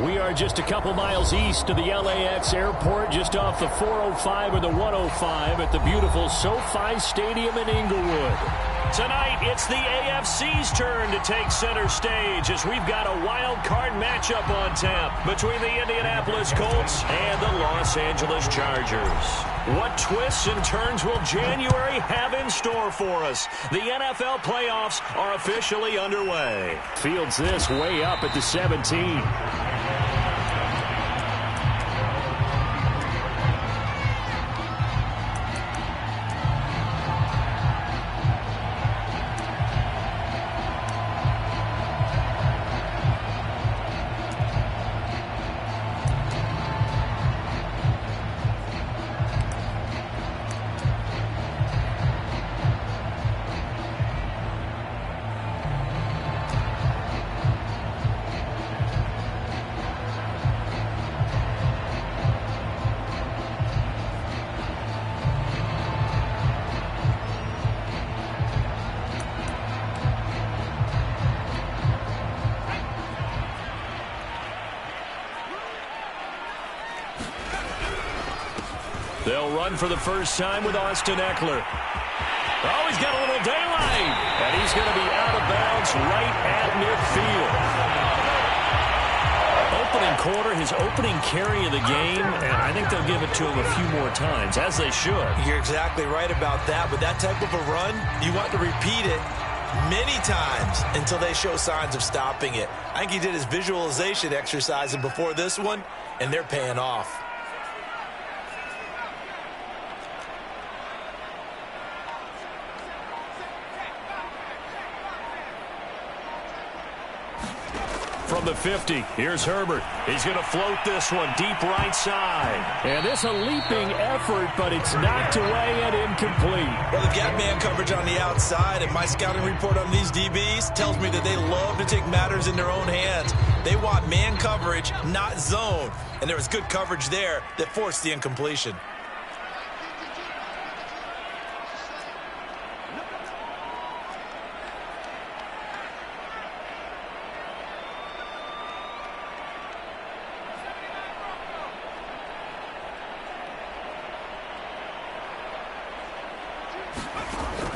We are just a couple miles east of the LAX airport, just off the 405 or the 105 at the beautiful SoFi Stadium in Inglewood. Tonight, it's the AFC's turn to take center stage as we've got a wild card matchup on tap between the Indianapolis Colts and the Los Angeles Chargers. What twists and turns will January have in store for us? The NFL playoffs are officially underway. Fields this way up at the 17. They'll run for the first time with Austin Eckler. Oh, he's got a little daylight. And he's going to be out of bounds right at midfield. Opening quarter, his opening carry of the game, and I think they'll give it to him a few more times, as they should. You're exactly right about that. With that type of a run, you want to repeat it many times until they show signs of stopping it. I think he did his visualization exercise before this one, and they're paying off. From the 50, here's Herbert. He's going to float this one deep right side. And this a leaping effort, but it's knocked away and incomplete. Well, they've got man coverage on the outside, and my scouting report on these DBs tells me that they love to take matters in their own hands. They want man coverage, not zone. And there was good coverage there that forced the incompletion.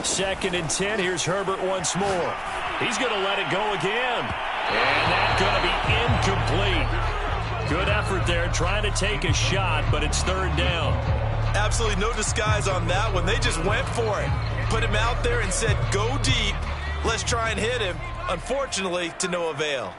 Second and 10. Here's Herbert once more. He's going to let it go again. And that's going to be incomplete. Good effort there trying to take a shot, but it's third down. Absolutely no disguise on that one. They just went for it. Put him out there and said, go deep. Let's try and hit him. Unfortunately, to no avail.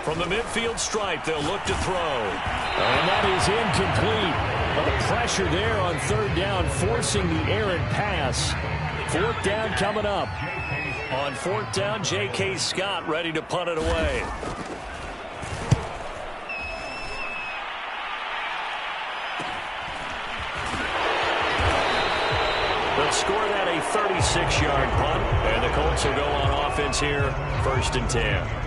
From the midfield stripe, they'll look to throw. And that is incomplete. But the pressure there on third down, forcing the errant pass. Fourth down coming up. On fourth down, J.K. Scott ready to punt it away. They'll score that a 36-yard punt. And the Colts will go on offense here, first and 10.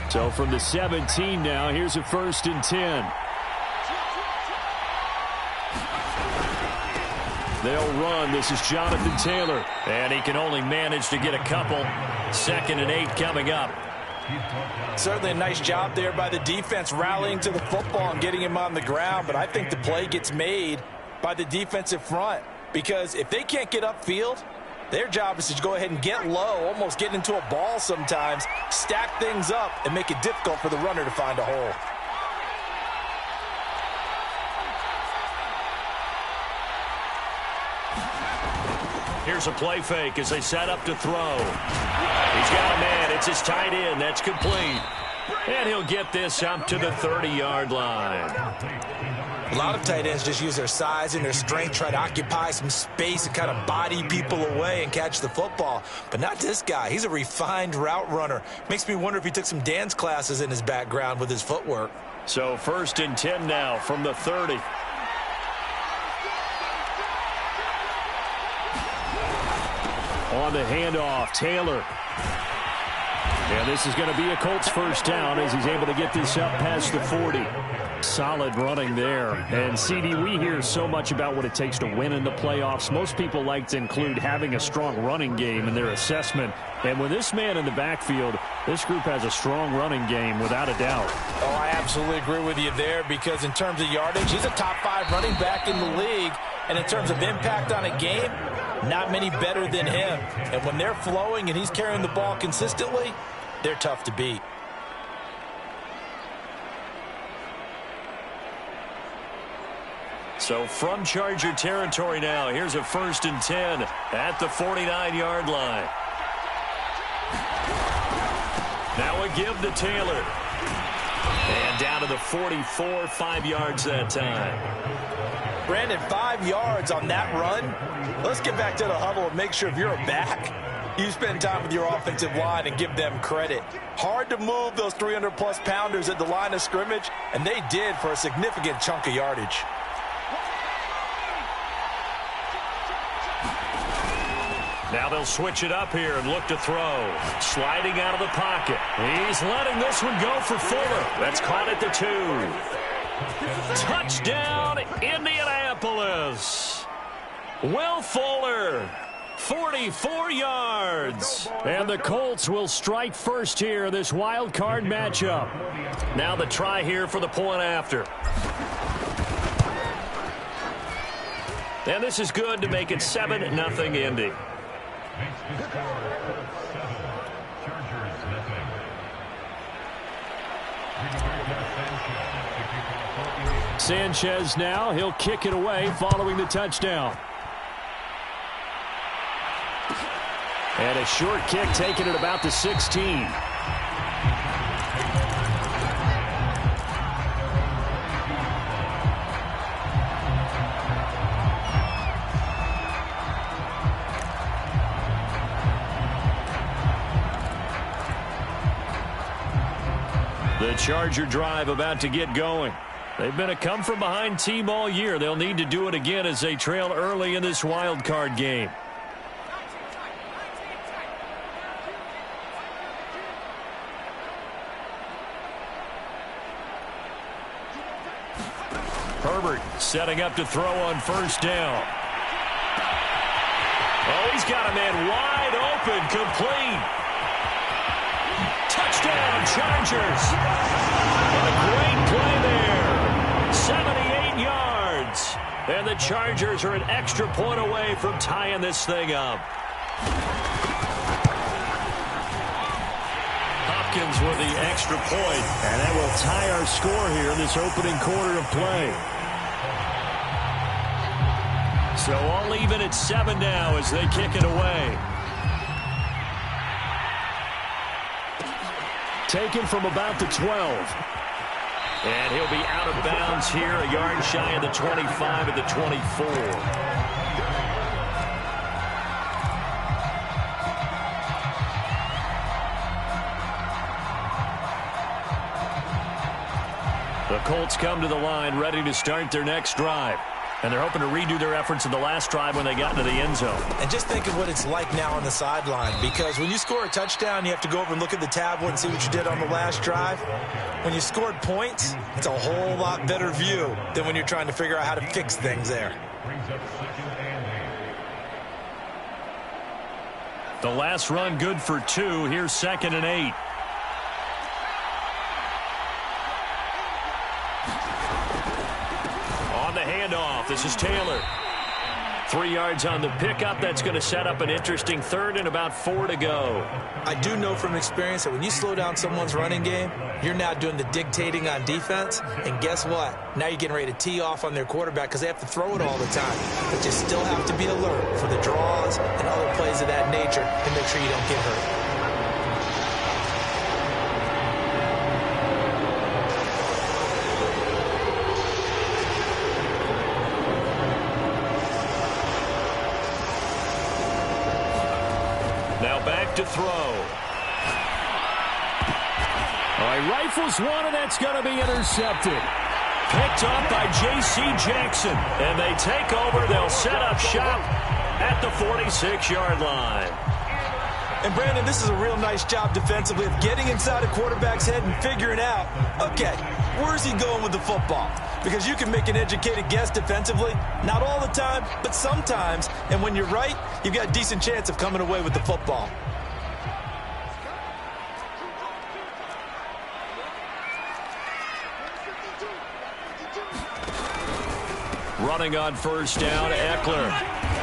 So from the 17 now, here's a first and 10. They'll run. This is Jonathan Taylor. And he can only manage to get a couple. Second and 8 coming up. Certainly a nice job there by the defense rallying to the football and getting him on the ground. But I think the play gets made by the defensive front. Because if they can't get upfield, their job is to go ahead and get low, almost get into a ball sometimes, stack things up, and make it difficult for the runner to find a hole. Here's a play fake as they set up to throw. He's got a man. It's his tight end. That's complete. And he'll get this up to the 30-yard line. A lot of tight ends just use their size and their strength, try to occupy some space and kind of body people away and catch the football. But not this guy. He's a refined route runner. Makes me wonder if he took some dance classes in his background with his footwork. So 1st and 10 now from the 30. On the handoff, Taylor. And this is going to be a Colts first down as he's able to get this up past the 40. Solid running there. And, CD, we hear so much about what it takes to win in the playoffs. Most people like to include having a strong running game in their assessment. And with this man in the backfield, this group has a strong running game without a doubt. Oh, I absolutely agree with you there because in terms of yardage, he's a top 5 running back in the league. And in terms of impact on a game, not many better than him. And when they're flowing and he's carrying the ball consistently, they're tough to beat. So from Charger territory now, here's a 1st and 10 at the 49-yard line. Now a give to Taylor. And down to the 44, 5 yards that time. Brandon, 5 yards on that run. Let's get back to the huddle and make sure if you're a back, you spend time with your offensive line and give them credit. Hard to move those 300-plus pounders at the line of scrimmage, and they did for a significant chunk of yardage. Now they'll switch it up here and look to throw. Sliding out of the pocket. He's letting this one go for Fuller. That's caught at the 2. Touchdown, Indianapolis. Will Fuller, 44 yards. And the Colts will strike first here in this wild card matchup. Now the try here for the point after. And this is good to make it 7-0 Indy. Sanchez now, he'll kick it away following the touchdown. And a short kick taken at about the 16. The Charger drive about to get going. They've been a come-from-behind team all year. They'll need to do it again as they trail early in this wild card game. Herbert setting up to throw on first down. Oh, he's got a man wide open, complete. Touchdown, Chargers. And a great play there. 78 yards. And the Chargers are an extra point away from tying this thing up. Hopkins with the extra point. And that will tie our score here in this opening quarter of play. So all even at 7 now as they kick it away. Taken from about the 12. And he'll be out of bounds here, a yard shy of the 25 at the 24. The Colts come to the line ready to start their next drive. And they're hoping to redo their efforts in the last drive when they got into the end zone. And just think of what it's like now on the sideline. Because when you score a touchdown, you have to go over and look at the tablet and see what you did on the last drive. When you scored points, it's a whole lot better view than when you're trying to figure out how to fix things there. The last run good for 2. Here's 2nd and 8. Handoff. This is Taylor. 3 yards on the pickup. That's going to set up an interesting 3rd and about 4 to go. I do know from experience that when you slow down someone's running game, you're now doing the dictating on defense. And guess what? Now you're getting ready to tee off on their quarterback because they have to throw it all the time. But you still have to be alert for the draws and other plays of that nature and make sure you don't get hurt. Now back to throw. All right, rifles one, and that's going to be intercepted. Picked up by J.C. Jackson. And they take over. They'll set up shop at the 46-yard line. And, Brandon, this is a real nice job defensively of getting inside a quarterback's head and figuring out, okay, where's he going with the football? Because you can make an educated guess defensively, not all the time, but sometimes. And when you're right, you've got a decent chance of coming away with the football. Running on first down, Eckler.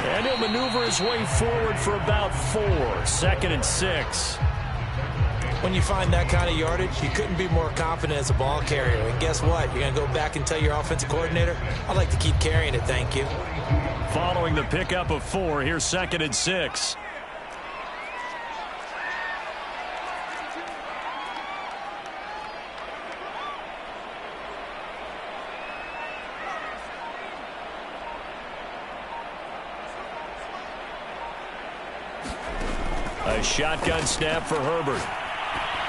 And he'll maneuver his way forward for about 4. 2nd and 6. When you find that kind of yardage, you couldn't be more confident as a ball carrier. And guess what? You're going to go back and tell your offensive coordinator, I'd like to keep carrying it, thank you. Following the pickup of 4, here's 2nd and 6. A shotgun snap for Herbert.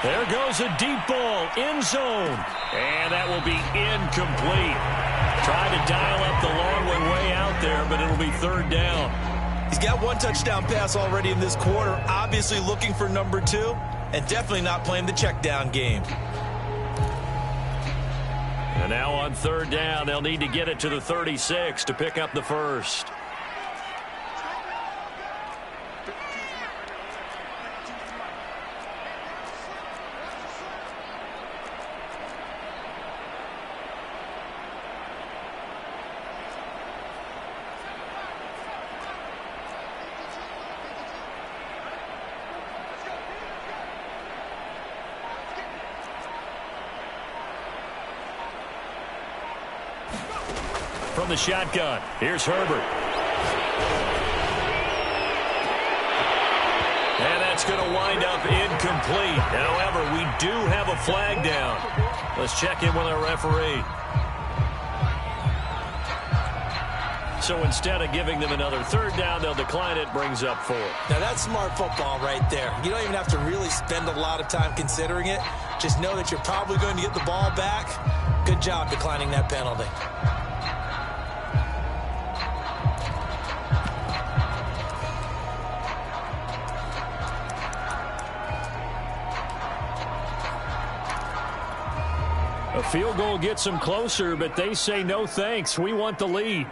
There goes a deep ball, end zone. And that will be incomplete. Tried to dial up the long one way out there, but it'll be 3rd down. He's got 1 touchdown pass already in this quarter, obviously looking for number 2, and definitely not playing the check down game. And now on 3rd down, they'll need to get it to the 36 to pick up the first. From the shotgun, here's Herbert. And that's going to wind up incomplete. However, we do have a flag down. Let's check in with our referee. So instead of giving them another 3rd down, they'll decline it. Brings up 4. Now, that's smart football right there. You don't even have to really spend a lot of time considering it. Just know that you're probably going to get the ball back. Good job declining that penalty. A field goal gets them closer, but they say no thanks. We want the lead.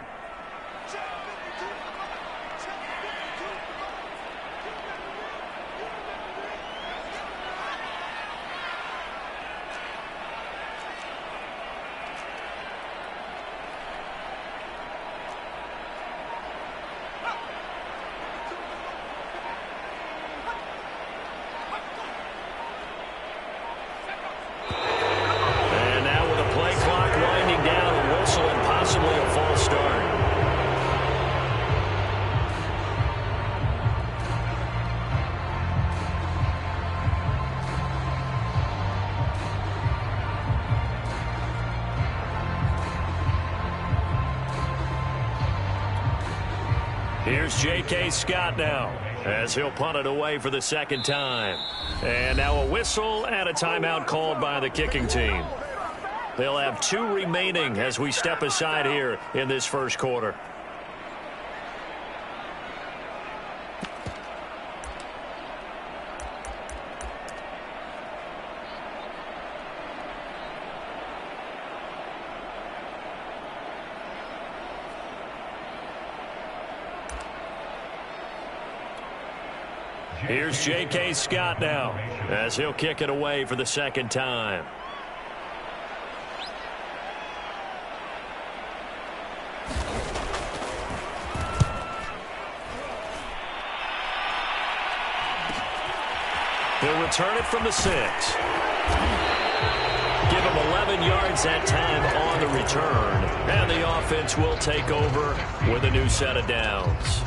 Here's J.K. Scott now as he'll punt it away for the 2nd time. And now a whistle and a timeout called by the kicking team. They'll have 2 remaining as we step aside here in this first quarter. Here's J.K. Scott now as he'll kick it away for the 2nd time. He'll return it from the 6. Give him 11 yards that time on the return. And the offense will take over with a new set of downs.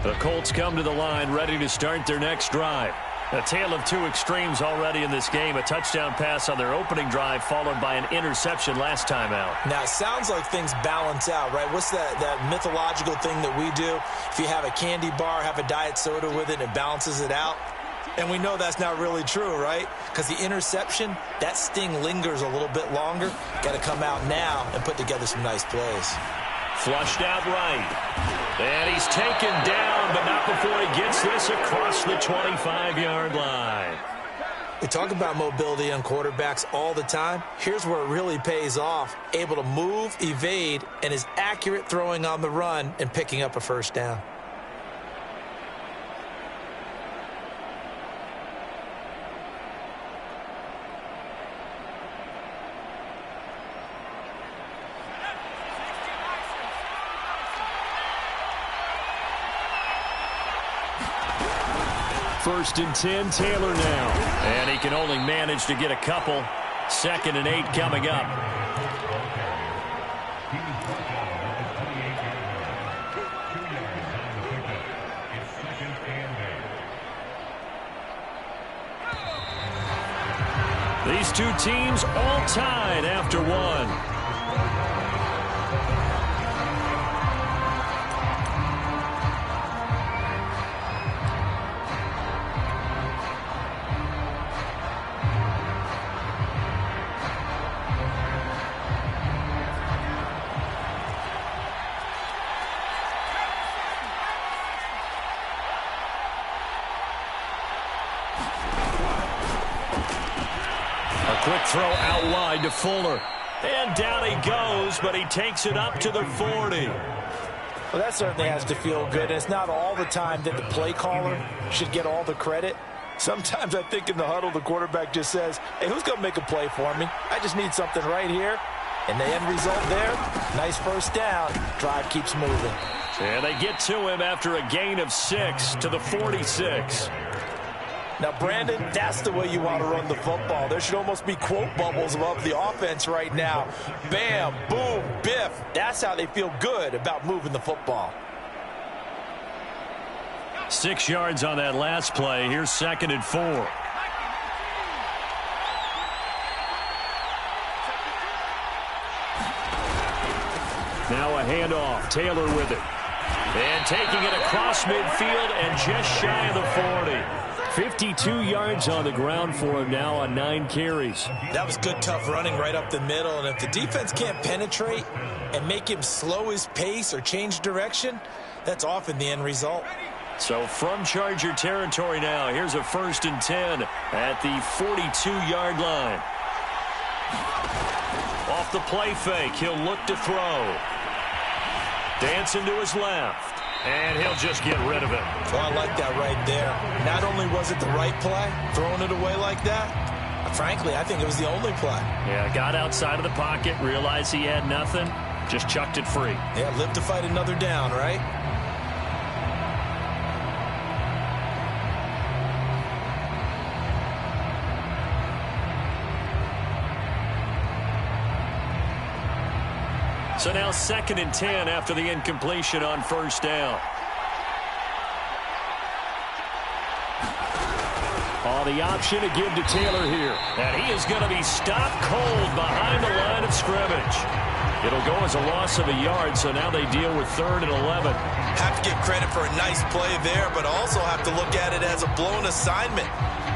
The Colts come to the line ready to start their next drive. A tale of two extremes already in this game. A touchdown pass on their opening drive followed by an interception last time out. Now, it sounds like things balance out, right? What's that mythological thing that we do? If you have a candy bar, have a diet soda with it, it balances it out. And we know that's not really true, right? Because the interception, that sting lingers a little bit longer. Got to come out now and put together some nice plays. Flushed out right. And he's taken down, but not before he gets this across the 25-yard line. We talk about mobility on quarterbacks all the time. Here's where it really pays off. Able to move, evade, and is accurate throwing on the run and picking up a first down. First and 10, Taylor now. And he can only manage to get a couple. 2nd and 8 coming up. These two teams all tied after one. Quick throw out wide to Fuller. And down he goes, but he takes it up to the 40. Well, that certainly has to feel good. And it's not all the time that the play caller should get all the credit. Sometimes I think in the huddle, the quarterback just says, hey, who's going to make a play for me? I just need something right here. And the end result there, nice first down. Drive keeps moving. And they get to him after a gain of 6 to the 46. Now, Brandon, that's the way you want to run the football. There should almost be quote bubbles above the offense right now. Bam, boom, biff. That's how they feel good about moving the football. 6 yards on that last play. Here's 2nd and 4. Now a handoff. Taylor with it. And taking it across midfield and just shy of the 40. 52 yards on the ground for him now on 9 carries. That was good, tough running right up the middle. And if the defense can't penetrate and make him slow his pace or change direction, that's often the end result. So from Charger territory now, here's a 1st and 10 at the 42-yard line. Off the play fake, he'll look to throw. Dancing to his left. And he'll just get rid of it. Oh, I like that right there. Not only was it the right play, throwing it away like that, frankly, I think it was the only play. Yeah, got outside of the pocket, realized he had nothing, just chucked it free. Yeah, live to fight another down, right? So now 2nd and 10 after the incompletion on 1st down. Oh, the option to give to Taylor here. And he is going to be stopped cold behind the line of scrimmage. It'll go as a loss of a yard, so now they deal with 3rd and 11. Have to give credit for a nice play there, but also have to look at it as a blown assignment.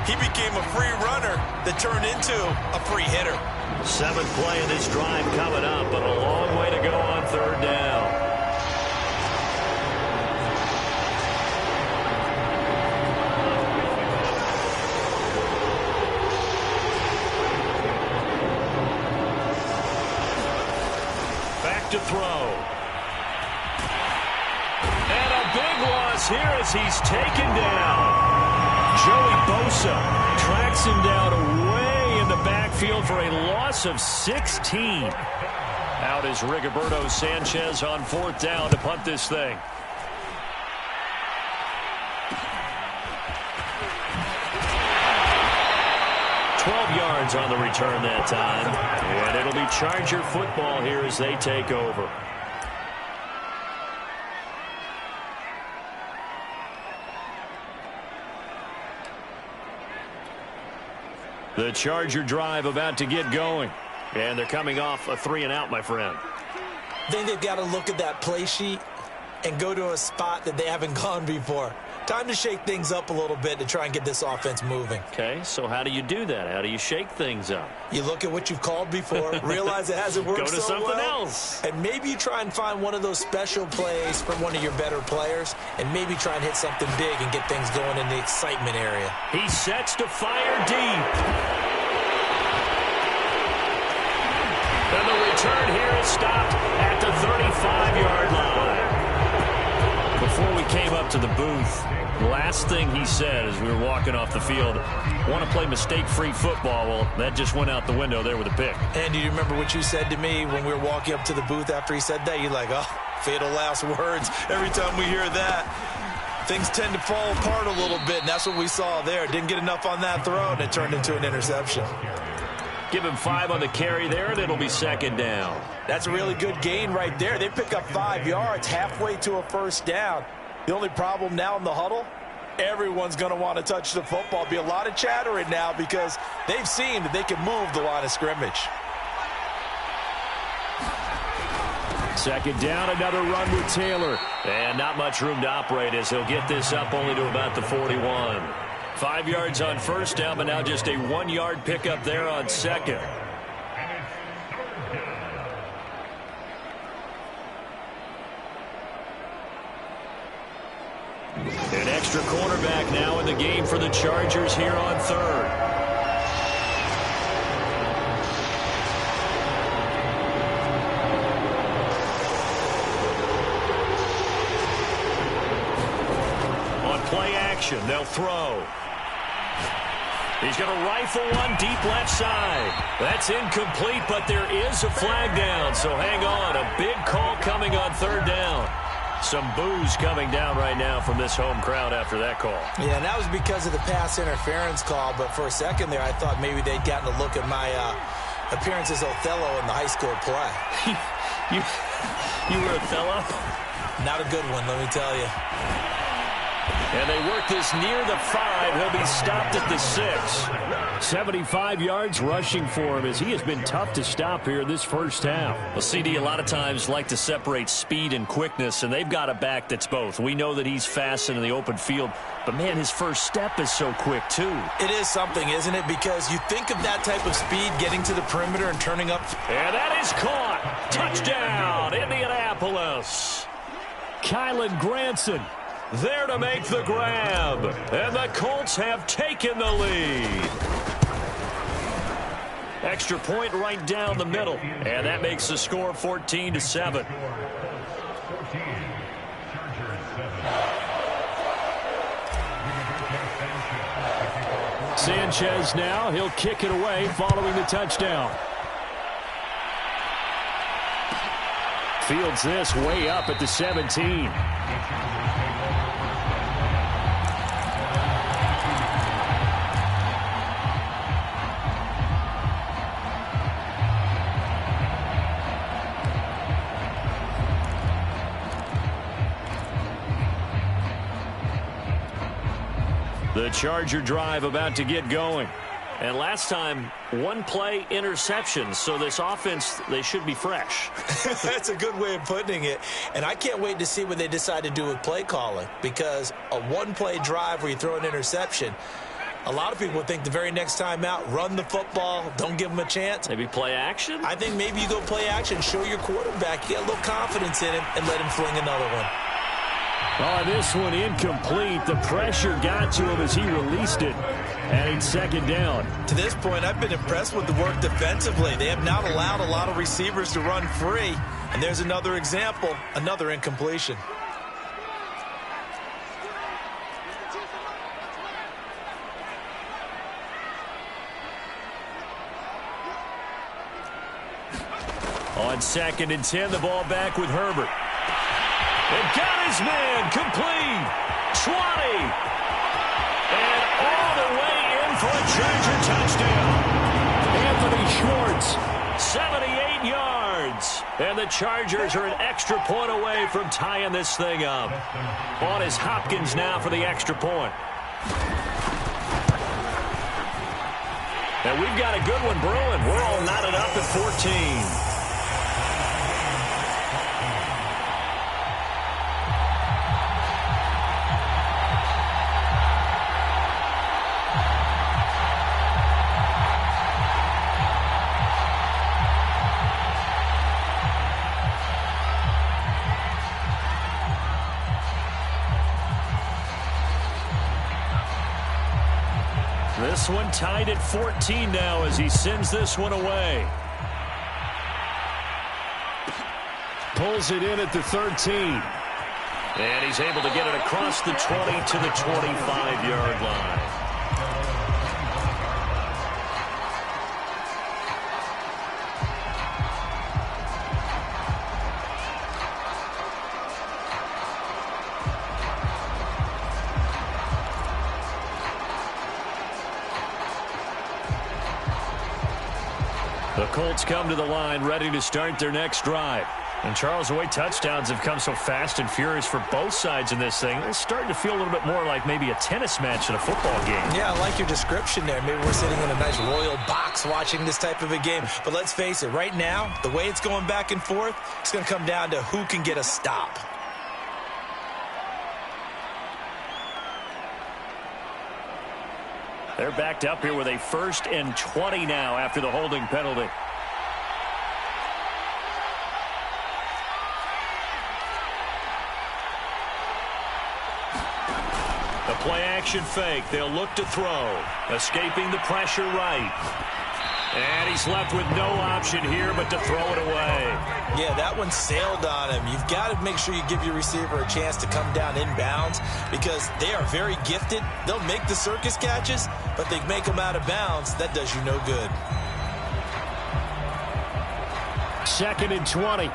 He became a free runner that turned into a free hitter. 7th play of this drive coming up, but a long way to go on 3rd down. Back to throw. And a big loss here as he's taken down. Joey Bosa tracks him down away in the backfield for a loss of 16. Out is Rigoberto Sanchez on 4th down to punt this thing. Yards on the return that time. And it'll be Charger football here as they take over. The Charger drive about to get going. And they're coming off a 3-and-out, my friend. I think they've got to look at that play sheet and go to a spot that they haven't gone before. Time to shake things up a little bit to try and get this offense moving. Okay, so how do you do that? How do you shake things up? You look at what you've called before, realize it hasn't worked Go to so something well, else. and maybe you try and find one of those special plays from one of your better players, and maybe try and hit something big and get things going in the excitement area. He sets to fire deep. And the return here is stopped at the 35-yard line. Before we came up to the booth, the last thing he said as we were walking off the field, want to play mistake-free football. Well, that just went out the window there with a pick. And do you remember what you said to me when we were walking up to the booth after he said that? You're like, oh, fatal last words. Every time we hear that, things tend to fall apart a little bit, and that's what we saw there. Didn't get enough on that throw, and it turned into an interception. Give him 5 on the carry there, and it'll be second down. That's a really good gain right there. They pick up 5 yards halfway to a first down. The only problem now in the huddle, everyone's going to want to touch the football. Be a lot of chattering now because they've seen that they can move the line of scrimmage. Second down, another run with Taylor. And not much room to operate as he'll get this up only to about the 41. 5 yards on first down, but now just a 1-yard pickup there on second. An extra cornerback now in the game for the Chargers here on third. On play action, they'll throw. He's going to rifle one deep left side. That's incomplete, but there is a flag down, so hang on. A big call coming on third down. Some boos coming down right now from this home crowd after that call. Yeah, and that was because of the pass interference call, but for a second there I thought maybe they'd gotten a look at my appearance as Othello in the high school play. You were Othello? Not a good one, let me tell you. And they work this near the 5. He'll be stopped at the 6. 75 yards rushing for him as he has been tough to stop here this first half. Well, CD a lot of times like to separate speed and quickness, and they've got a back that's both. We know that he's fast in the open field, but, man, his first step is so quick, too. It is something, isn't it? Because you think of that type of speed getting to the perimeter and turning up. And that is caught. Touchdown, Indianapolis. Kylan Granson there to make the grab. And the Colts have taken the lead. Extra point right down the middle. And that makes the score 14-7. Sanchez now. He'll kick it away following the touchdown. Fields this way up at the 17. The Charger drive about to get going. And last time, one play interception. So this offense, they should be fresh. That's a good way of putting it. And I can't wait to see what they decide to do with play calling. Because a one-play drive where you throw an interception, a lot of people think the very next time out, run the football, don't give them a chance. Maybe play action? I think maybe you go play action, show your quarterback, you get a little confidence in him, and let him fling another one. Oh, this one incomplete. The pressure got to him as he released it. And it's second down. To this point, I've been impressed with the work defensively. They have not allowed a lot of receivers to run free. And there's another example, another incompletion. On 2nd and 10, the ball back with Herbert. And got his man complete. 20. And all the way in for a Charger touchdown. Anthony Schwartz, 78 yards. And the Chargers are an extra point away from tying this thing up. On is Hopkins now for the extra point. And we've got a good one brewing. We're all knotted up at 14. This one tied at 14 now as he sends this one away. Pulls it in at the 13. And he's able to get it across the 20 to the 25-yard line. The Colts come to the line ready to start their next drive. And Charles, the way touchdowns have come so fast and furious for both sides in this thing, it's starting to feel a little bit more like maybe a tennis match in a football game. Yeah, I like your description there. Maybe we're sitting in a nice royal box watching this type of a game. But let's face it, right now, the way it's going back and forth, it's going to come down to who can get a stop. They're backed up here with a 1st and 20 now after the holding penalty. The play action fake. They'll look to throw. Escaping the pressure right. And he's left with no option here but to throw it away. Yeah, that one sailed on him. You've got to make sure you give your receiver a chance to come down inbounds because they are very gifted. They'll make the circus catches, but they make them out of bounds. That does you no good. 2nd and 20.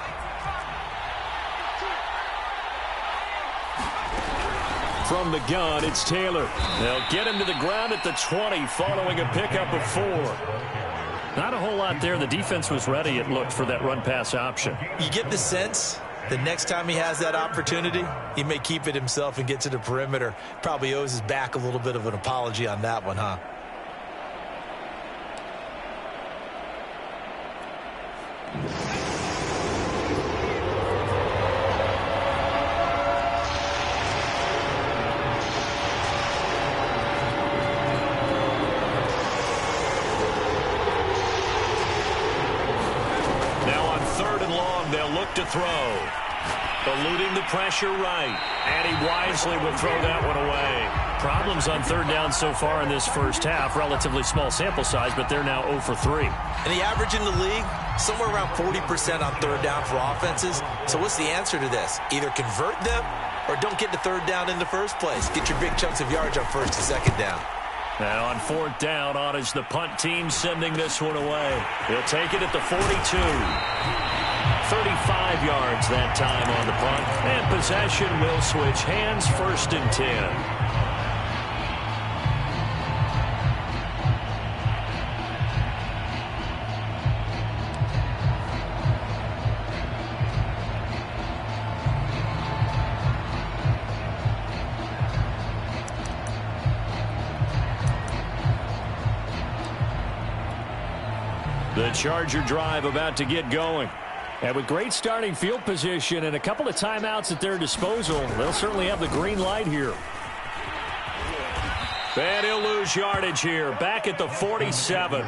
From the gun, it's Taylor. They'll get him to the ground at the 20 following a pickup of 4. Not a whole lot there. The defense was ready, it looked, for that run-pass option. You get the sense the next time he has that opportunity, he may keep it himself and get to the perimeter. Probably owes his back a little bit of an apology on that one, huh? To throw. Eluding the pressure right. And he wisely will throw that one away. Problems on 3rd down so far in this first half. Relatively small sample size, but they're now 0 for 3. And the average in the league, somewhere around 40% on 3rd down for offenses. So what's the answer to this? Either convert them or don't get to 3rd down in the first place. Get your big chunks of yards on 1st and 2nd down. Now on 4th down, on is the punt team sending this one away. He'll take it at the 42. 35 yards that time on the punt. And possession will switch hands, 1st and 10. The Charger drive about to get going. And with great starting field position and a couple of timeouts at their disposal, they'll certainly have the green light here. And he'll lose yardage here. Back at the 47.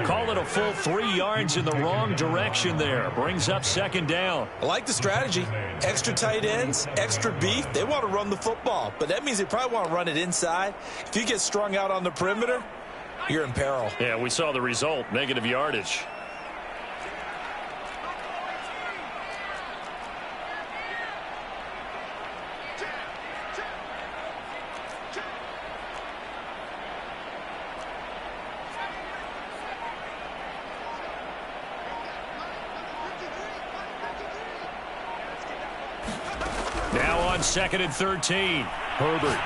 Call it a full 3 yards in the wrong direction there. Brings up 2nd down. I like the strategy. Extra tight ends, extra beef. They want to run the football, but that means they probably want to run it inside. If you get strung out on the perimeter, you're in peril. Yeah, we saw the result. Negative yardage. Now on 2nd and 13. Herbert.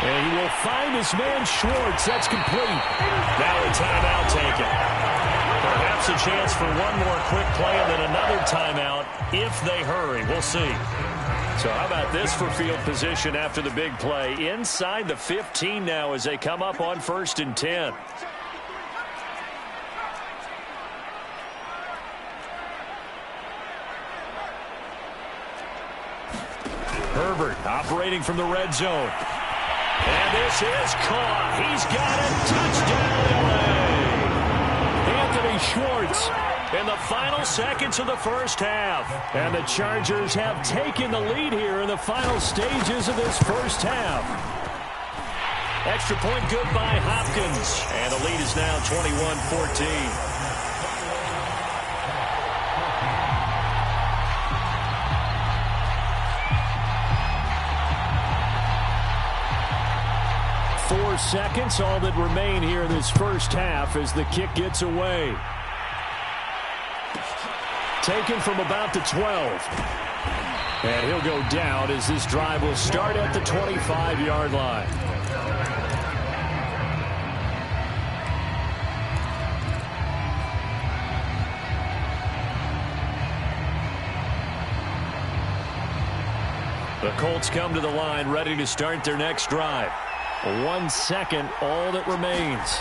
And he will find his man Schwartz. That's complete. Now a timeout taken. Perhaps a chance for one more quick play and then another timeout if they hurry. We'll see. So how about this for field position after the big play? Inside the 15 now as they come up on 1st and 10. Herbert operating from the red zone. And this is caught. He's got it. Touchdown, LA. Anthony Schwartz in the final seconds of the first half. And the Chargers have taken the lead here in the final stages of this first half. Extra point good by Hopkins. And the lead is now 21-14. Seconds, all that remain here in this first half as the kick gets away. Taken from about the 12. And he'll go down as this drive will start at the 25-yard line. The Colts come to the line ready to start their next drive. 1 second, all that remains.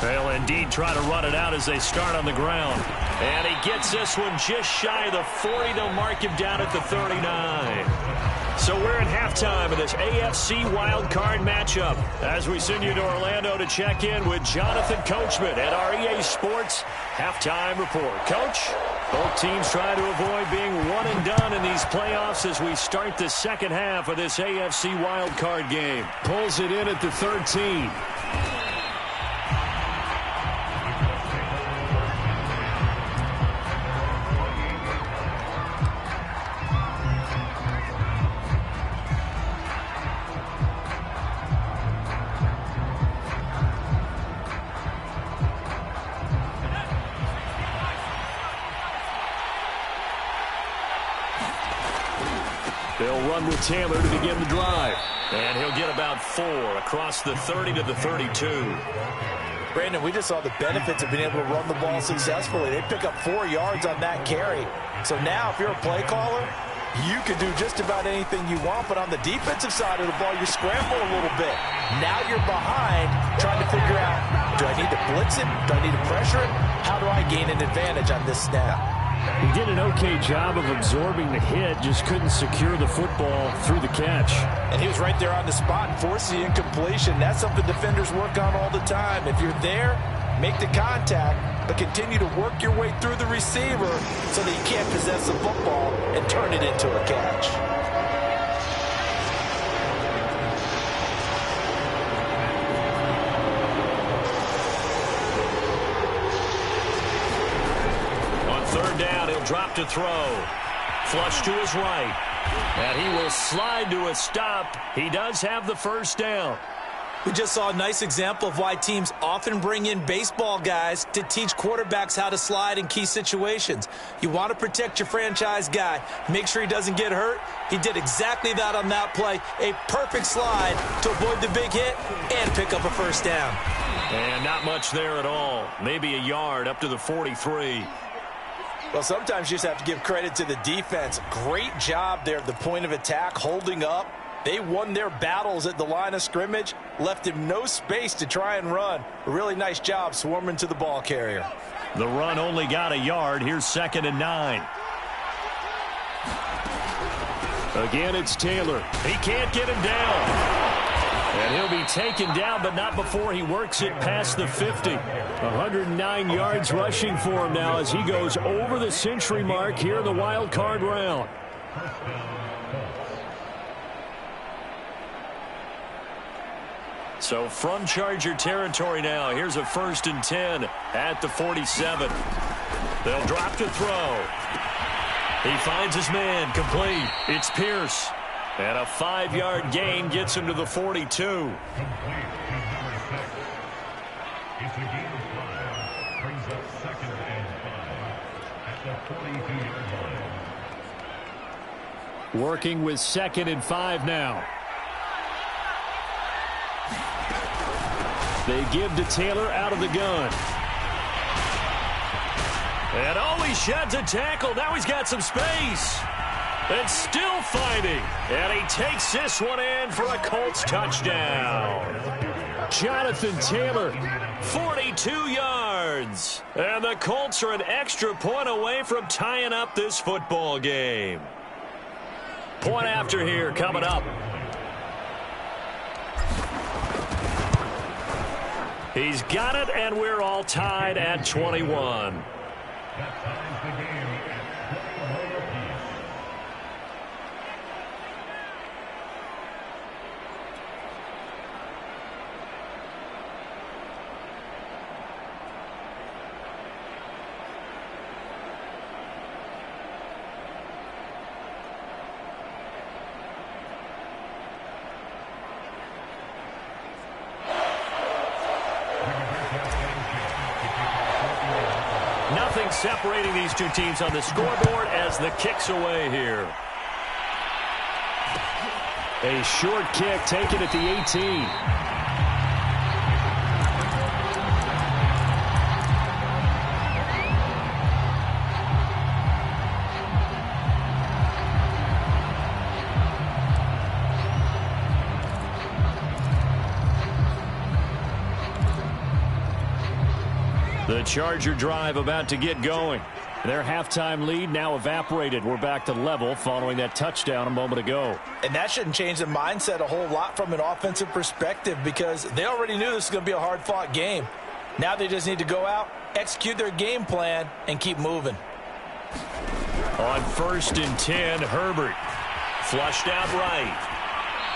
They'll indeed try to run it out as they start on the ground. And he gets this one just shy of the 40. They'll mark him down at the 39. So we're at halftime of this AFC wildcard matchup as we send you to Orlando to check in with Jonathan Coachman at our EA Sports Halftime Report. Coach, both teams try to avoid being one and done in these playoffs as we start the second half of this AFC wildcard game. Pulls it in at the 13. They'll run with Taylor to begin the drive. And he'll get about 4 across the 30 to the 32. Brandon, we just saw the benefits of being able to run the ball successfully. They pick up 4 yards on that carry. So now if you're a play caller, you can do just about anything you want. But on the defensive side of the ball, you scramble a little bit. Now you're behind trying to figure out, do I need to blitz him? Do I need to pressure him? How do I gain an advantage on this snap? He did an okay job of absorbing the hit, just couldn't secure the football through the catch. And he was right there on the spot and forced the incompletion. That's something defenders work on all the time. If you're there, make the contact, but continue to work your way through the receiver so that you can't possess the football and turn it into a catch. Third down, he'll drop to throw. Flush to his right. And he will slide to a stop. He does have the first down. We just saw a nice example of why teams often bring in baseball guys to teach quarterbacks how to slide in key situations. You want to protect your franchise guy. Make sure he doesn't get hurt. He did exactly that on that play. A perfect slide to avoid the big hit and pick up a first down. And not much there at all. Maybe a yard up to the 43. Well, sometimes you just have to give credit to the defense. Great job there at the point of attack, holding up. They won their battles at the line of scrimmage, left him no space to try and run. A really nice job swarming to the ball carrier. The run only got a yard. Here's 2nd and 9. Again, it's Taylor. He can't get him down. And he'll be taken down, but not before he works it past the 50. 109 yards rushing for him now as he goes over the century mark here in the wild card round. So from Charger territory now, here's a 1st and 10 at the 47. They'll drop to throw. He finds his man, complete. It's Pierce. And a 5-yard gain gets him to the 42. Working with 2nd and 5 now. They give to Taylor out of the gun. And he sheds a tackle. Now he's got some space. And still fighting. And he takes this one in for a Colts touchdown. Jonathan Taylor, 42 yards. And the Colts are an extra point away from tying up this football game. Point after here coming up. He's got it, and we're all tied at 21. Nothing separating these two teams on the scoreboard as the kick's away here. A short kick taken at the 18. The Charger drive about to get going. Their halftime lead now evaporated. We're back to level following that touchdown a moment ago. And that shouldn't change the mindset a whole lot from an offensive perspective because they already knew this was going to be a hard-fought game. Now they just need to go out, execute their game plan, and keep moving. On 1st and 10, Herbert. Flushed out right.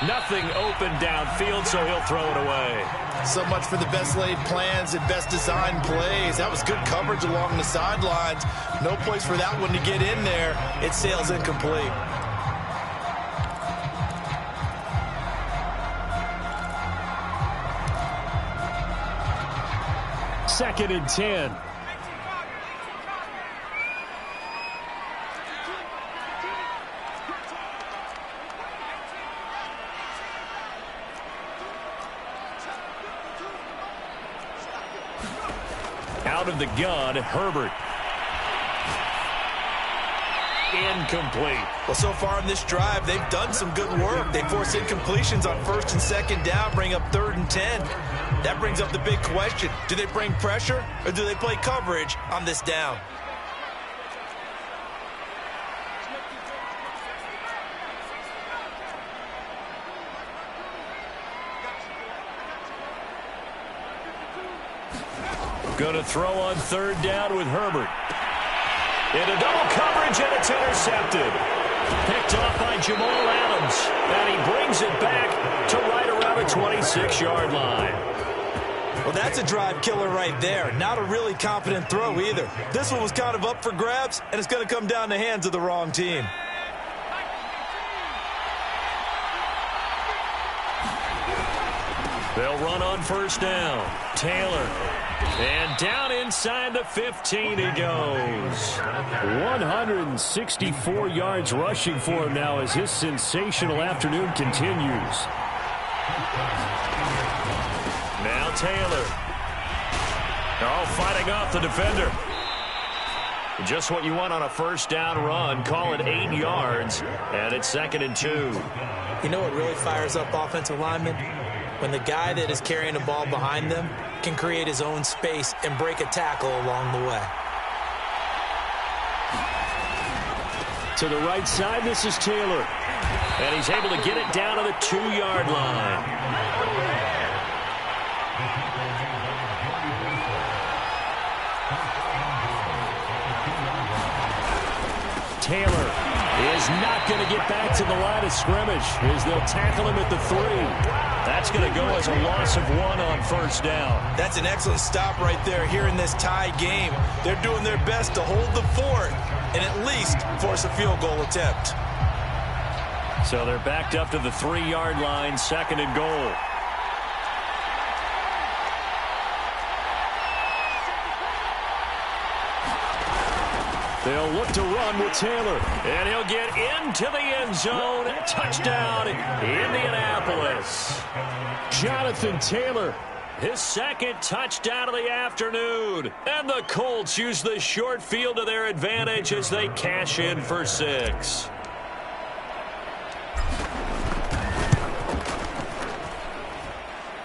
Nothing open downfield, so he'll throw it away. So much for the best laid plans and best designed plays. That was good coverage along the sidelines. No place for that one to get in there. It sails incomplete. Second and 10. Out of the gun, Herbert. Incomplete. Well, so far in this drive, they've done some good work. They force incompletions on 1st and 2nd down, bring up 3rd and 10. That brings up the big question. Do they bring pressure or do they play coverage on this down? Going to throw on 3rd down with Herbert. Into double coverage, and it's intercepted. Picked off by Jamal Adams. And he brings it back to right around the 26-yard line. Well, that's a drive killer right there. Not a really confident throw either. This one was kind of up for grabs, and it's going to come down the hands of the wrong team. They'll run on 1st down. Taylor. And down inside the 15 he goes. 164 yards rushing for him now as his sensational afternoon continues. Now Taylor. Oh, fighting off the defender. Just what you want on a 1st down run. Call it 8 yards. And it's 2nd and 2. You know what really fires up offensive linemen? When the guy that is carrying the ball behind them can create his own space and break a tackle along the way. To the right side, this is Taylor. And he's able to get it down to the 2-yard line. Taylor is not going to get back to the line of scrimmage as they'll tackle him at the 3. That's going to go as a loss of 1 on 1st down. That's an excellent stop right there here in this tie game. They're doing their best to hold the fort and at least force a field goal attempt. So they're backed up to the 3-yard line, 2nd and goal. They'll look to run with Taylor. And he'll get into the end zone. Touchdown, Indianapolis. Jonathan Taylor, his 2nd touchdown of the afternoon. And the Colts use the short field to their advantage as they cash in for 6.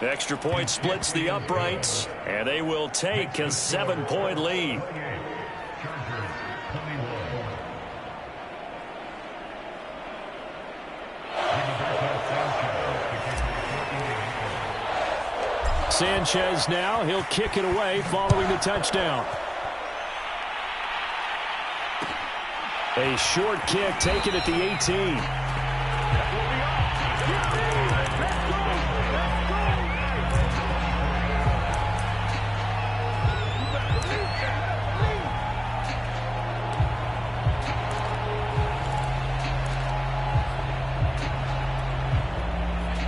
Extra point splits the uprights, and they will take a 7-point lead. Sanchez now, he'll kick it away following the touchdown. A short kick taken at the 18.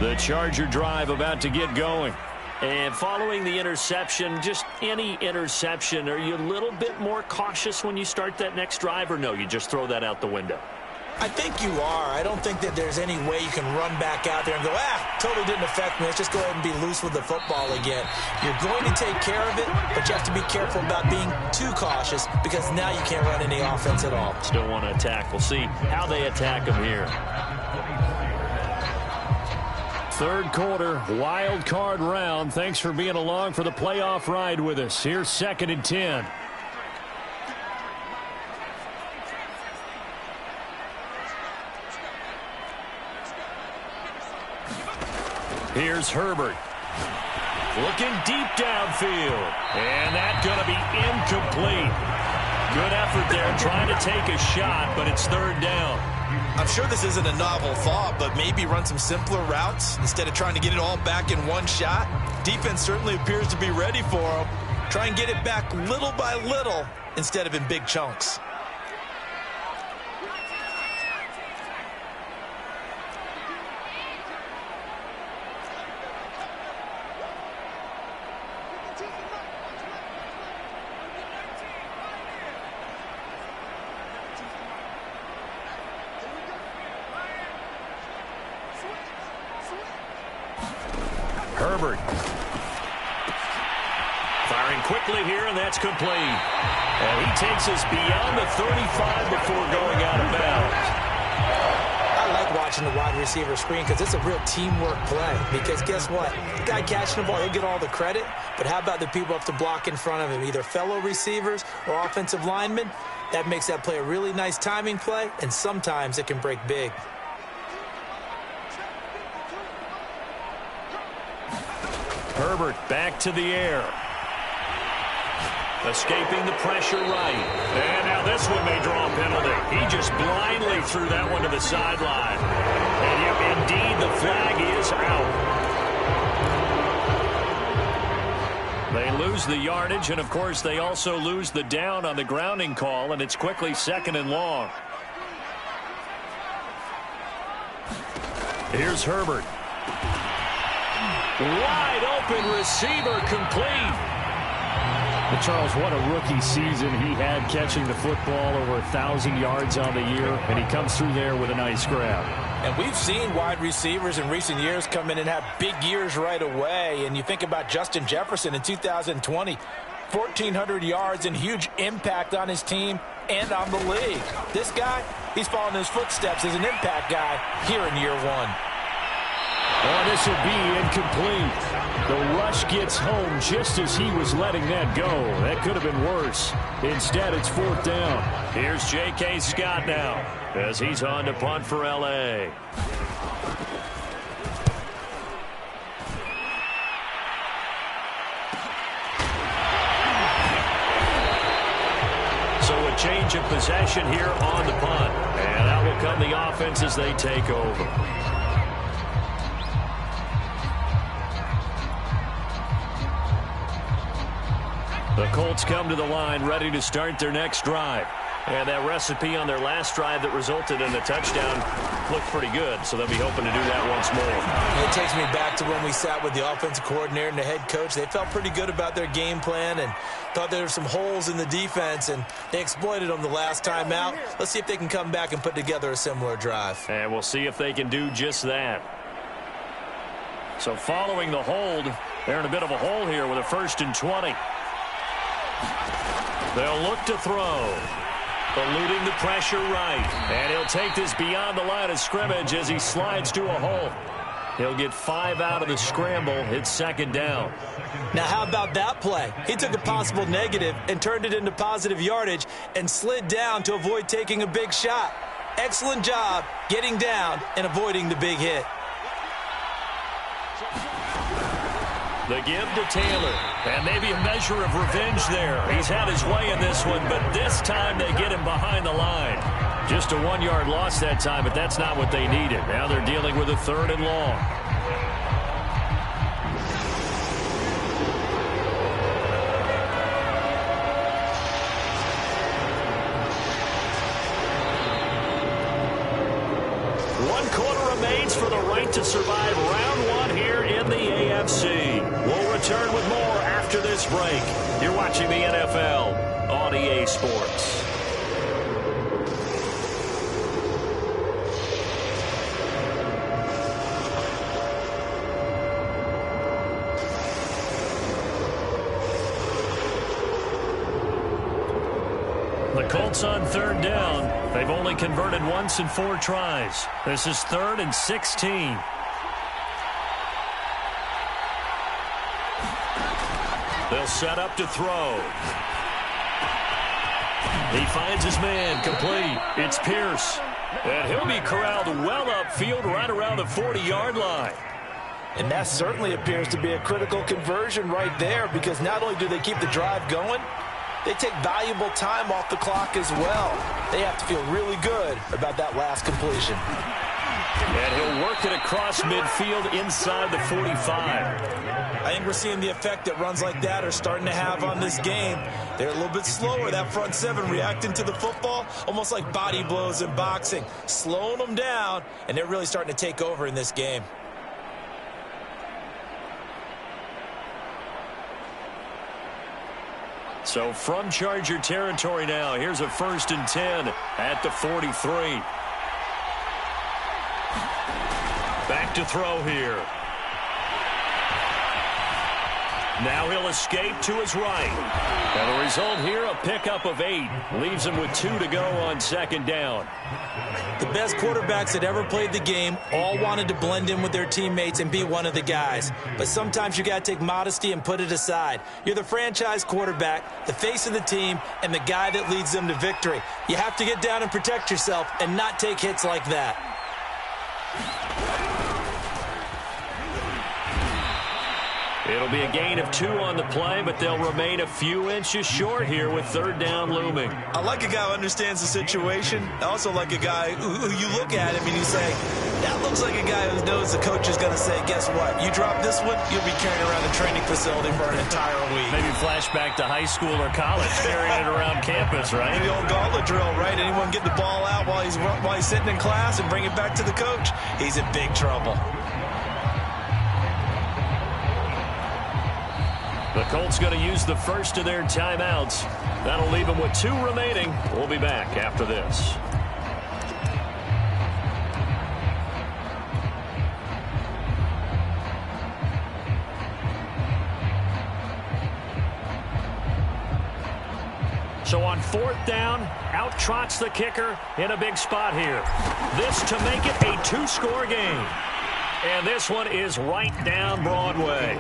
The Charger drive about to get going. And following the interception, just any interception, are you a little bit more cautious when you start that next drive, or no, you just throw that out the window? I think you are. I don't think that there's any way you can run back out there and go, totally didn't affect me. Let's just go ahead and be loose with the football again. You're going to take care of it, but you have to be careful about being too cautious because now you can't run any offense at all. Still want to attack. We'll see how they attack them here. Third quarter, wild card round. Thanks for being along for the playoff ride with us. Here's 2nd and 10. Here's Herbert. Looking deep downfield. And that's going to be incomplete. Good effort there trying to take a shot, but it's 3rd down. I'm sure this isn't a novel thought, but maybe run some simpler routes instead of trying to get it all back in one shot. Defense certainly appears to be ready for him. Try and get it back little by little instead of in big chunks. Herbert. Firing quickly here, and that's complete. And he takes us beyond the 35 before going out of bounds. I like watching the wide receiver screen because it's a real teamwork play. Because guess what? The guy catching the ball, he'll get all the credit. But how about the people up to block in front of him, either fellow receivers or offensive linemen? That makes that play a really nice timing play, and sometimes it can break big. Herbert back to the air. Escaping the pressure right. And now this one may draw a penalty. He just blindly threw that one to the sideline. And indeed, the flag is out. They lose the yardage, and of course, they also lose the down on the grounding call, and it's quickly 2nd and long. Here's Herbert. Wide open receiver complete. But Charles, what a rookie season he had catching the football, over 1,000 yards on the year, and he comes through there with a nice grab. And we've seen wide receivers in recent years come in and have big years right away. And you think about Justin Jefferson in 2020, 1,400 yards and huge impact on his team and on the league. This guy, he's following his footsteps as an impact guy here in year 1. Oh, this will be incomplete. The rush gets home just as he was letting that go. That could have been worse. Instead, it's 4th down. Here's J.K. Scott now as he's on to punt for L.A. So a change of possession here on the punt. And out will come the offense as they take over. The Colts come to the line ready to start their next drive. And that recipe on their last drive that resulted in a touchdown looked pretty good, so they'll be hoping to do that once more. It takes me back to when we sat with the offensive coordinator and the head coach. They felt pretty good about their game plan and thought there were some holes in the defense, and they exploited them the last time out. Let's see if they can come back and put together a similar drive. And we'll see if they can do just that. So following the hold, they're in a bit of a hole here with a 1st and 20. They'll look to throw. Eluding the pressure right. And he'll take this beyond the line of scrimmage as he slides to a hole. He'll get 5 out of the scramble. It's second down. Now, how about that play? He took a possible negative and turned it into positive yardage and slid down to avoid taking a big shot. Excellent job getting down and avoiding the big hit. The give to Taylor, and maybe a measure of revenge there. He's had his way in this one, but this time they get him behind the line. Just a 1-yard loss that time, but that's not what they needed. Now they're dealing with a 3rd and long. One quarter remains for the right to survive round 1 here in the AFC. We'll return with more after this break. You're watching the NFL on EA Sports. The Colts on 3rd down. They've only converted once in 4 tries. This is 3rd and 16. They'll set up to throw. He finds his man, complete. It's Pierce. And he'll be corralled well upfield right around the 40-yard line. And that certainly appears to be a critical conversion right there, because not only do they keep the drive going, they take valuable time off the clock as well. They have to feel really good about that last completion. And he'll work it across midfield inside the 45. I think we're seeing the effect that runs like that are starting to have on this game. They're a little bit slower, that front 7, reacting to the football, almost like body blows in boxing, slowing them down, and they're really starting to take over in this game. So from Charger territory now, here's a 1st and 10 at the 43. Back to throw here. Now he'll escape to his right. And the result here, a pickup of 8. Leaves him with 2 to go on 2nd down. The best quarterbacks that ever played the game all wanted to blend in with their teammates and be one of the guys. But sometimes you got to take modesty and put it aside. You're the franchise quarterback, the face of the team, and the guy that leads them to victory. You have to get down and protect yourself and not take hits like that. It'll be a gain of 2 on the play, but they'll remain a few inches short here with 3rd down looming. I like a guy who understands the situation. I also like a guy who you look at him and you say, that looks like a guy who knows the coach is going to say, guess what? You drop this one, you'll be carrying around the training facility for an entire week. Maybe flashback to high school or college, carrying it around campus, right? The old gauntlet drill, right? Anyone get the ball out while he's sitting in class and bring it back to the coach, he's in big trouble. The Colts going to use the first of their timeouts. That'll leave them with 2 remaining. We'll be back after this. So on 4th down, out trots the kicker in a big spot here. This to make it a 2-score game. And this one is right down Broadway.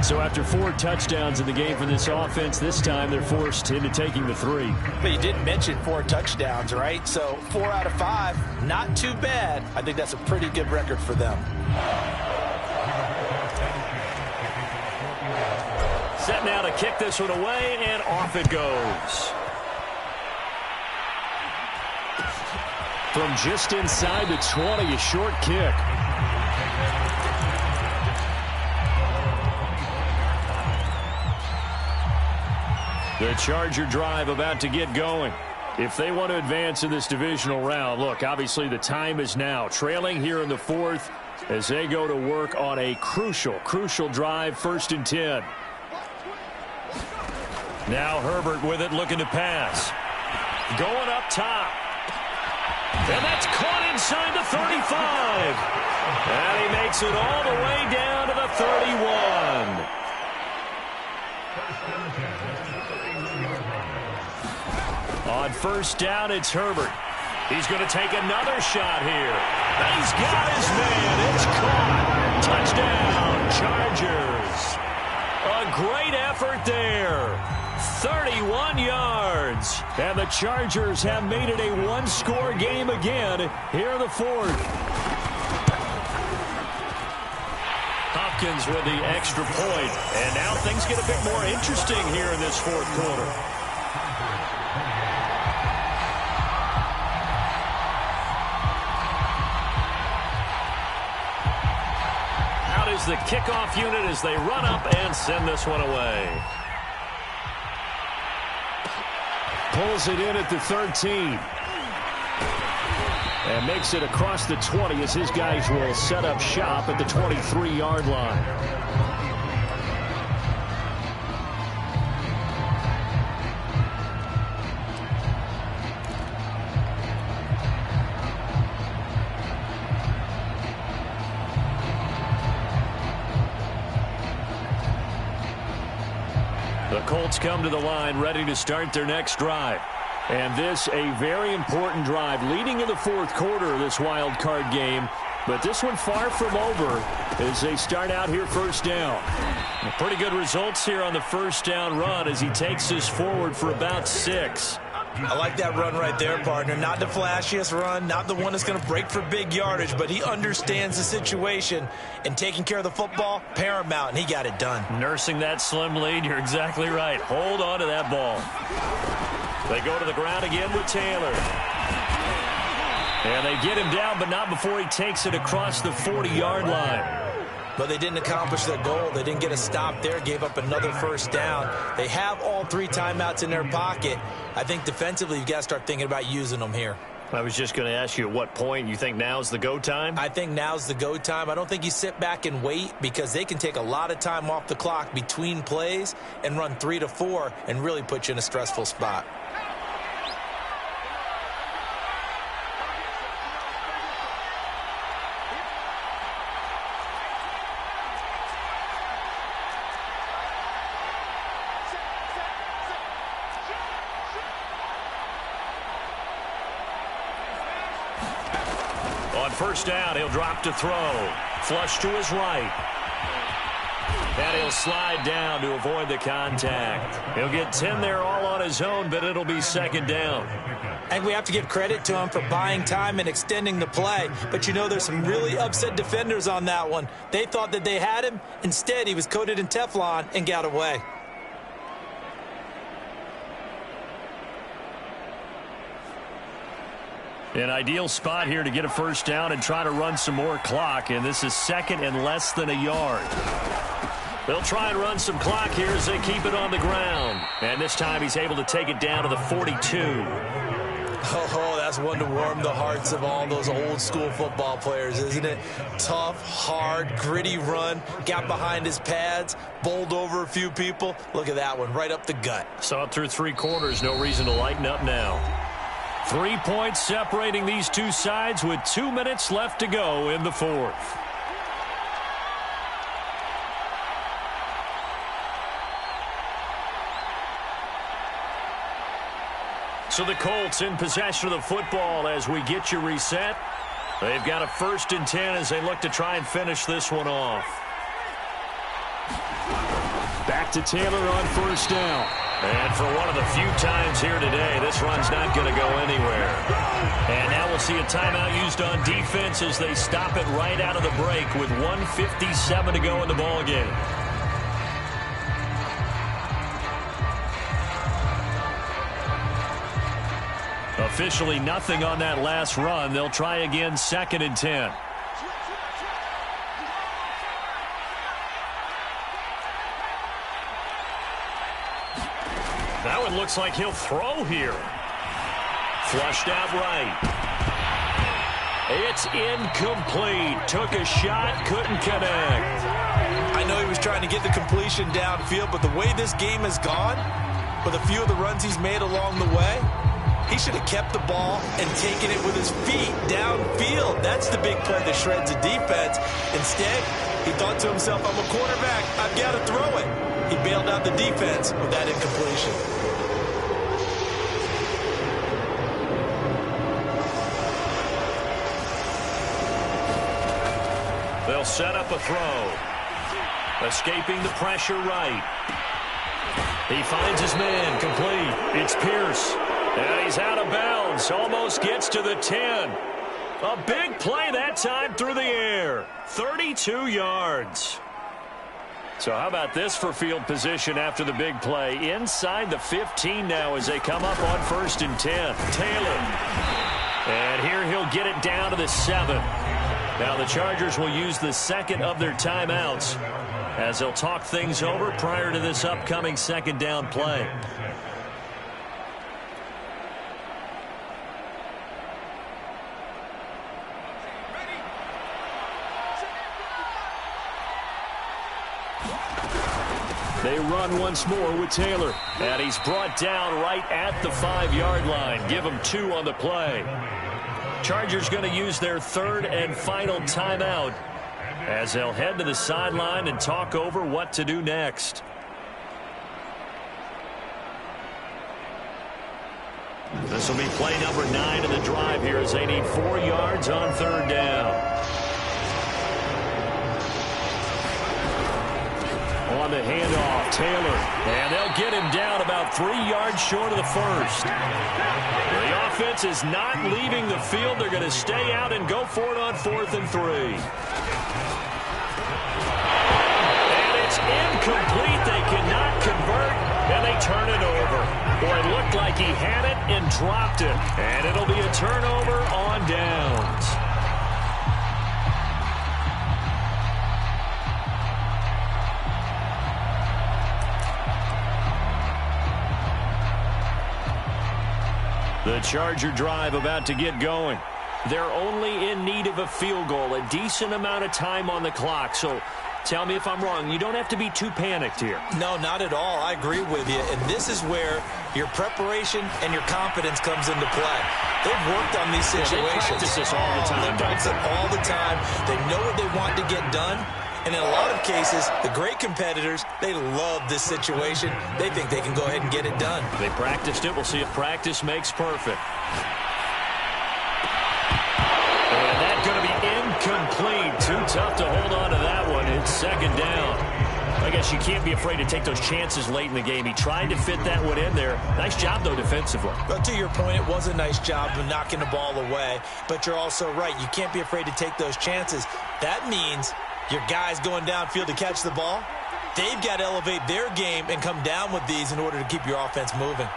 So after 4 touchdowns in the game for this offense, this time they're forced into taking the 3. But you didn't mention 4 touchdowns, right? So 4 out of 5, not too bad. I think that's a pretty good record for them. Set now to kick this one away, and off it goes. From just inside the 20, a short kick. The Charger drive about to get going. If they want to advance in this divisional round, look, obviously the time is now. Trailing here in the 4th as they go to work on a crucial drive, 1st and 10. Now Herbert with it, looking to pass. Going up top. And that's caught inside the 35. And he makes it all the way down to the 31. On 1st down, it's Herbert. He's going to take another shot here. And he's got his man. It's caught. Touchdown, Chargers. A great effort there. 31 yards. And the Chargers have made it a one-score game again here in the fourth. Hopkins with the extra point. And now things get a bit more interesting here in this fourth quarter. Out is the kickoff unit as they run up and send this one away. Pulls it in at the 13. And makes it across the 20 as his guys will set up shop at the 23-yard line. The Colts come to the line ready to start their next drive. And this a very important drive leading in the fourth quarter of this wild card game. But this one far from over as they start out here first down. Pretty good results here on the first down run as he takes this forward for about 6. I like that run right there, partner. Not the flashiest run, not the one that's going to break for big yardage, but he understands the situation, and taking care of the football, paramount, and he got it done. Nursing that slim lead, you're exactly right. Hold on to that ball. They go to the ground again with Taylor. And they get him down, but not before he takes it across the 40-yard line. But they didn't accomplish their goal. They didn't get a stop there, gave up another first down. They have all 3 timeouts in their pocket. I think defensively you've got to start thinking about using them here. I was just going to ask you at what point you think now's the go time? I think now's the go time. I don't think you sit back and wait because they can take a lot of time off the clock between plays and run 3 to 4 and really put you in a stressful spot. First down, he'll drop to throw. Flush to his right. And he'll slide down to avoid the contact. He'll get 10 there all on his own, but it'll be second down. And we have to give credit to him for buying time and extending the play. But you know there's some really upset defenders on that one. They thought that they had him. Instead, he was coated in Teflon and got away. An ideal spot here to get a first down and try to run some more clock. And this is second and less than a yard. They'll try and run some clock here as they keep it on the ground. And this time he's able to take it down to the 42. Oh, that's one to warm the hearts of all those old school football players, isn't it? Tough, hard, gritty run. Got behind his pads, bowled over a few people. Look at that one, right up the gut. Saw it through 3 quarters. No reason to lighten up now. 3 points separating these two sides with 2 minutes left to go in the fourth. So the Colts in possession of the football as we get you reset. They've got a 1st and 10 as they look to try and finish this one off. Back to Taylor on first down. And for one of the few times here today, this run's not going to go anywhere. And now we'll see a timeout used on defense as they stop it right out of the break with 1:57 to go in the ballgame. Officially nothing on that last run. They'll try again 2nd and 10. That one looks like he'll throw here. Flushed out right. It's incomplete. Took a shot, couldn't connect. I know he was trying to get the completion downfield, but the way this game has gone, with a few of the runs he's made along the way, he should have kept the ball and taken it with his feet downfield. That's the big play that shreds the defense. Instead, he thought to himself, I'm a quarterback, I've got to throw it. He bailed out the defense with that incompletion. They'll set up a throw. Escaping the pressure right. He finds his man, complete. It's Pierce. And he's out of bounds. Almost gets to the 10. A big play that time through the air. 32 yards. So how about this for field position after the big play? Inside the 15 now as they come up on 1st and 10. Taylor. And here he'll get it down to the 7. Now the Chargers will use the second of their timeouts as they'll talk things over prior to this upcoming 2nd down play. They run once more with Taylor. And he's brought down right at the 5-yard line. Give him 2 on the play. Chargers going to use their 3rd and final timeout as they'll head to the sideline and talk over what to do next. This will be play number 9 of the drive here as they need 4 yards on 3rd down. On the handoff, Taylor. And they'll get him down about 3 yards short of the 1st. The offense is not leaving the field. They're going to stay out and go for it on 4th and 3. And it's incomplete. They cannot convert, and they turn it over. Boy, it looked like he had it and dropped it. And it'll be a turnover on downs. The Charger drive about to get going. They're only in need of a field goal, a decent amount of time on the clock. So tell me if I'm wrong. You don't have to be too panicked here. No, not at all. I agree with you. And this is where your preparation and your confidence comes into play. They've worked on these situations. They practice this all the time. They practice it all the time. They know what they want to get done. And in a lot of cases, the great competitors, they love this situation. They think they can go ahead and get it done. They practiced it. We'll see if practice makes perfect. And that's going to be incomplete. Too tough to hold on to that one. It's 2nd down. I guess you can't be afraid to take those chances late in the game. He tried to fit that one in there. Nice job, though, defensively. But to your point, it was a nice job of knocking the ball away. But you're also right. You can't be afraid to take those chances. That means your guys going downfield to catch the ball, they've got to elevate their game and come down with these in order to keep your offense moving.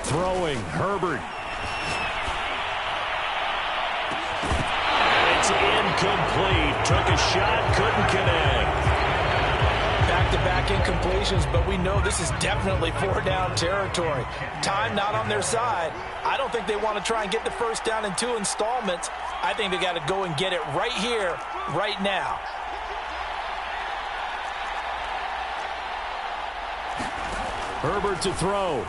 Throwing, Herbert. Incomplete. Took a shot, couldn't connect. Back-to-back incompletions, but we know this is definitely 4-down territory. Time not on their side. I don't think they want to try and get the 1st down in 2 installments. I think they got to go and get it right here, right now. Herbert to throw.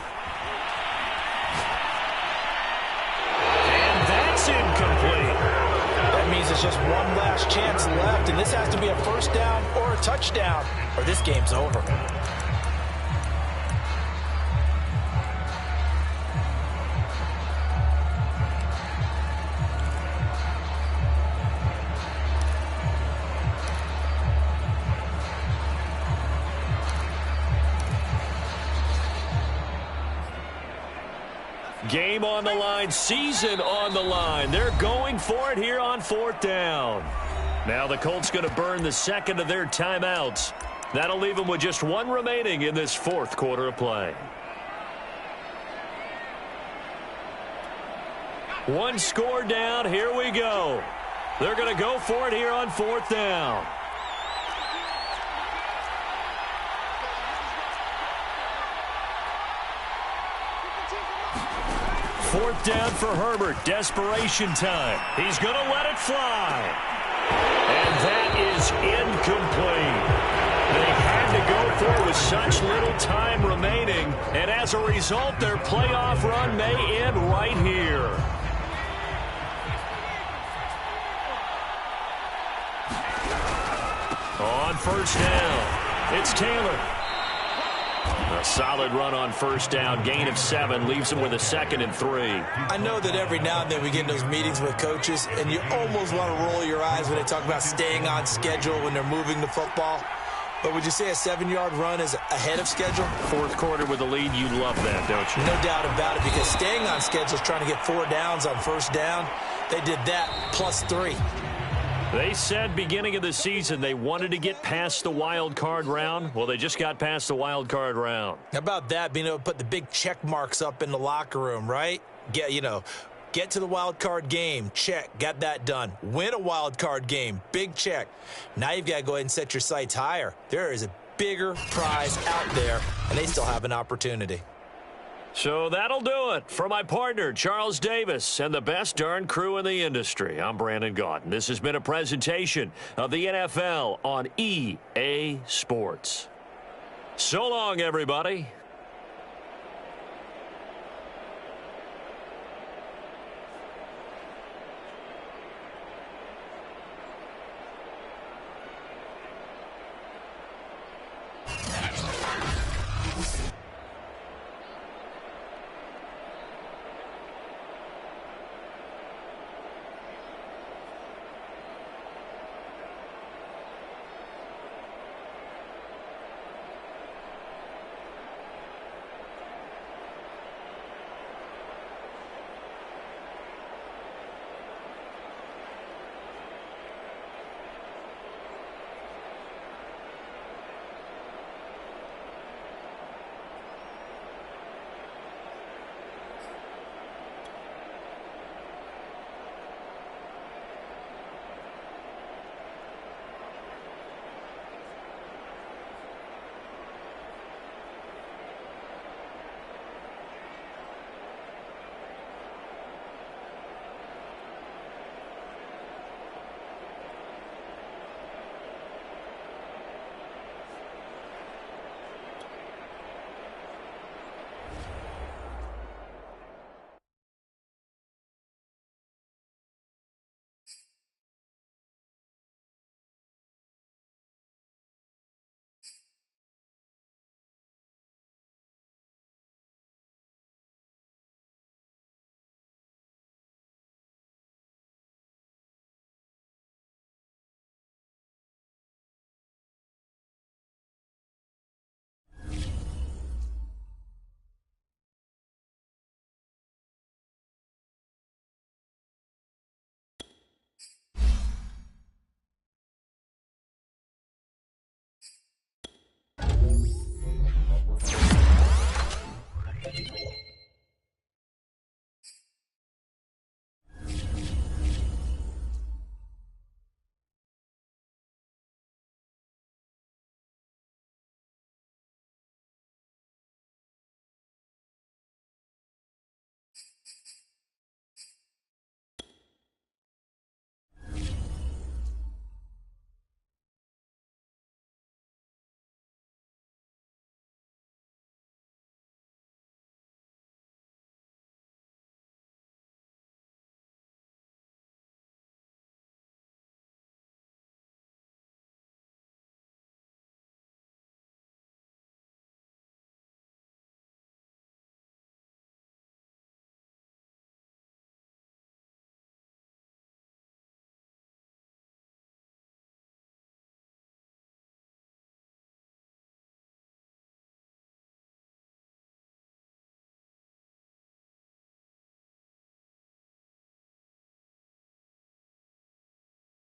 And that's incomplete. That means it's just one last chance left, and this has to be a 1st down or a touchdown, or this game's over. Game on the line, season on the line. They're going for it here on 4th down. Now the Colts going to burn the 2nd of their timeouts. That'll leave them with just 1 remaining in this 4th quarter of play. 1 score down. Here we go. They're going to go for it here on 4th down. Fourth down for Herbert. Desperation time. He's going to let it fly. And that is incomplete. They had to go for it with such little time remaining. And as a result, their playoff run may end right here. On first down, it's Taylor. A solid run on first down. Gain of 7 leaves him with a 2nd and 3. I know that every now and then we get in those meetings with coaches, and you almost want to roll your eyes when they talk about staying on schedule when they're moving the football. But would you say a 7-yard run is ahead of schedule? Fourth quarter with the lead, you love that, don't you? No doubt about it, because staying on schedule is trying to get 4 downs on first down. They did that plus 3. They said beginning of the season they wanted to get past the wild card round. Well, they just got past the wild card round. How about that, being able to put the big check marks up in the locker room, right? Get to the wild card game, check, got that done. Win a wild card game, big check. Now you've got to go ahead and set your sights higher. There is a bigger prize out there, and they still have an opportunity. So that'll do it for my partner, Charles Davis, and the best darn crew in the industry. I'm Brandon Gaudin. This has been a presentation of the NFL on EA Sports. So long, everybody.